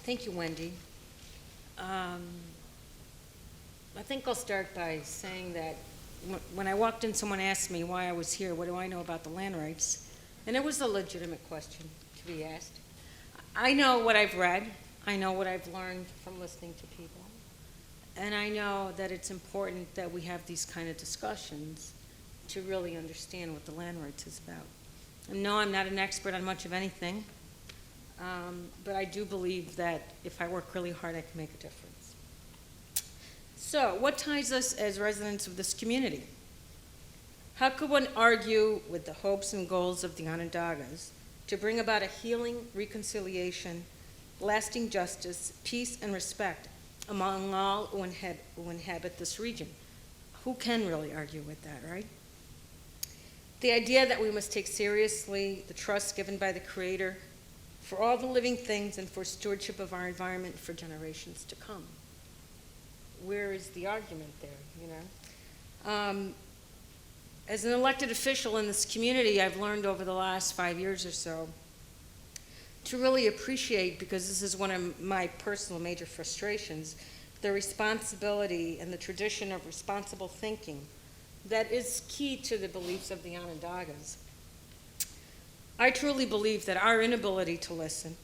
Thank you, Wendy. Um, I think I'll start by saying that when I walked in, someone asked me why I was here, what do I know about the land rights? And it was a legitimate question to be asked. I know what I've read, I know what I've learned from listening to people, and I know that it's important that we have these kind of discussions to really understand what the land rights is about. And no, I'm not an expert on much of anything, but I do believe that if I work really hard, I can make a difference. So, what ties us as residents of this community? How could one argue with the hopes and goals of the Onondagas to bring about a healing, reconciliation, lasting justice, peace, and respect among all who inhabit this region? Who can really argue with that, right? The idea that we must take seriously the trust given by the Creator for all the living things and for stewardship of our environment for generations to come. Where is the argument there, you know? As an elected official in this community, I've learned over the last 5 years or so to really appreciate, because this is one of my personal major frustrations, the responsibility and the tradition of responsible thinking that is key to the beliefs of the Onondagas. I truly believe that our inability to listen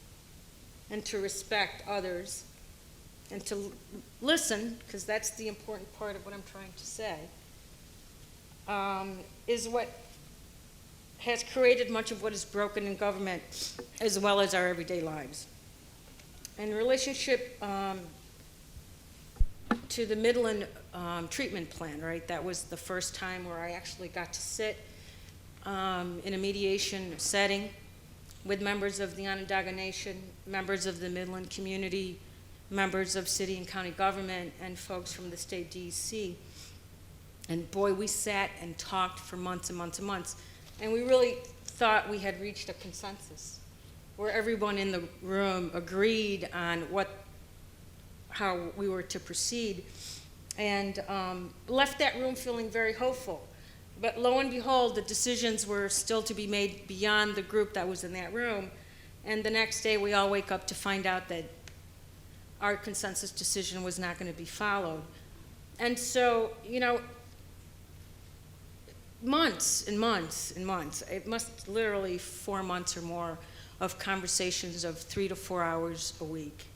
and to respect others and to listen, because that's the important part of what I'm trying to say, is what has created much of what is broken in government as well as our everyday lives. In relationship to the Midland treatment plan, right, that was the first time where I actually got to sit in a mediation setting with members of the Onondaga Nation, members of the Midland community, members of city and county government, and folks from the state DEC. And boy, we sat and talked for months and months and months. And we really thought we had reached a consensus where everyone in the room agreed on how we were to proceed, and left that room feeling very hopeful. But lo and behold, the decisions were still to be made beyond the group that was in that room. And the next day, we all wake up to find out that our consensus decision was not going to be followed. And so, you know, months and months and months, it must literally 4 months or more of conversations of 3 to 4 hours a week.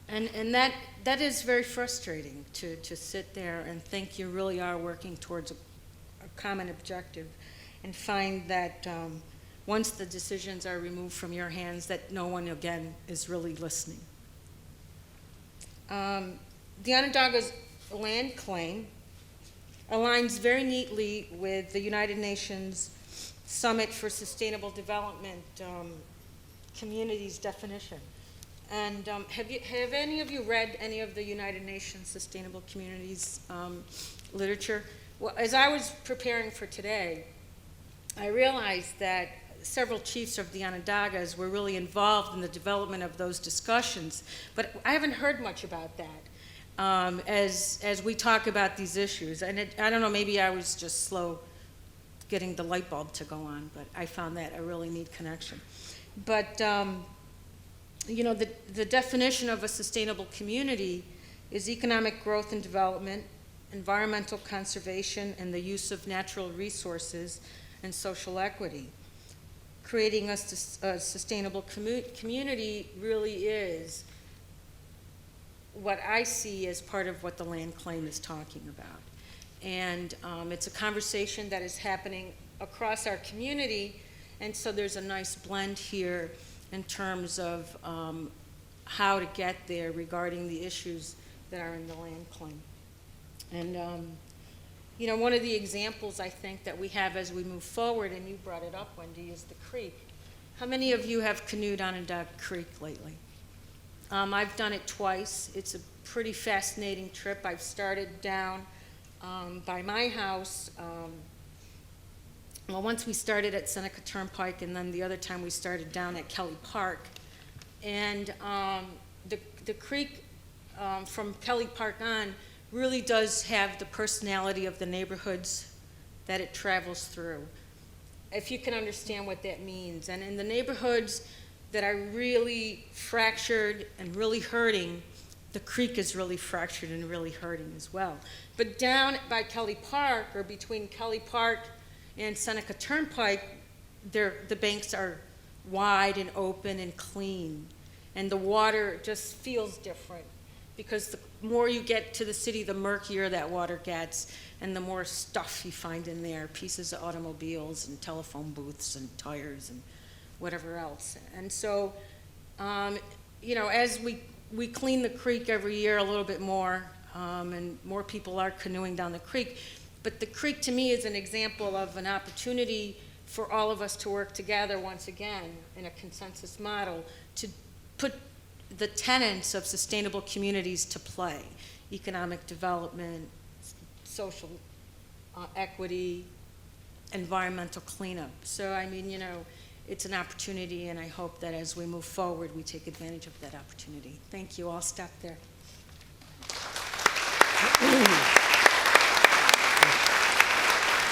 And that is very frustrating to sit there and think you really are working towards a common objective and find that once the decisions are removed from your hands, that no one again is really listening. The Onondaga's land claim aligns very neatly with the United Nations Summit for Sustainable Development Communities definition. And have any of you read any of the United Nations Sustainable Communities literature? Well, as I was preparing for today, I realized that several chiefs of the Onondagas were really involved in the development of those discussions, but I haven't heard much about that as we talk about these issues. And I don't know, maybe I was just slow getting the light bulb to go on, but I found that a really neat connection. But you know, the definition of a sustainable community is economic growth and development, environmental conservation, and the use of natural resources and social equity. Creating a sustainable community really is what I see as part of what the land claim is talking about. And it's a conversation that is happening across our community, and so there's a nice blend here in terms of how to get there regarding the issues that are in the land claim. And you know, one of the examples I think that we have as we move forward, and you brought it up, Wendy, is the creek. How many of you have canoed Onondaga Creek lately? I've done it twice. It's a pretty fascinating trip. I've started down by my house. Well, once we started at Seneca Turnpike, and then the other time we started down at Kelly Park. And the creek from Kelly Park on really does have the personality of the neighborhoods that it travels through, if you can understand what that means. And in the neighborhoods, that are really fractured and really hurting, the creek is really fractured and really hurting as well. But down by Kelly Park, or between Kelly Park and Seneca Turnpike, the banks are wide and open and clean. And the water just feels different, because the more you get to the city, the murkier that water gets, and the more stuff you find in there, pieces of automobiles and telephone booths and tires and whatever else. And so, as we clean the creek every year a little bit more, and more people are canoeing down the creek, but the creek to me is an example of an opportunity for all of us to work together once again in a consensus model to put the tenets of sustainable communities to play: economic development, social equity, environmental cleanup. So, it's an opportunity, and I hope that as we move forward, we take advantage of that opportunity. Thank you. I'll stop there.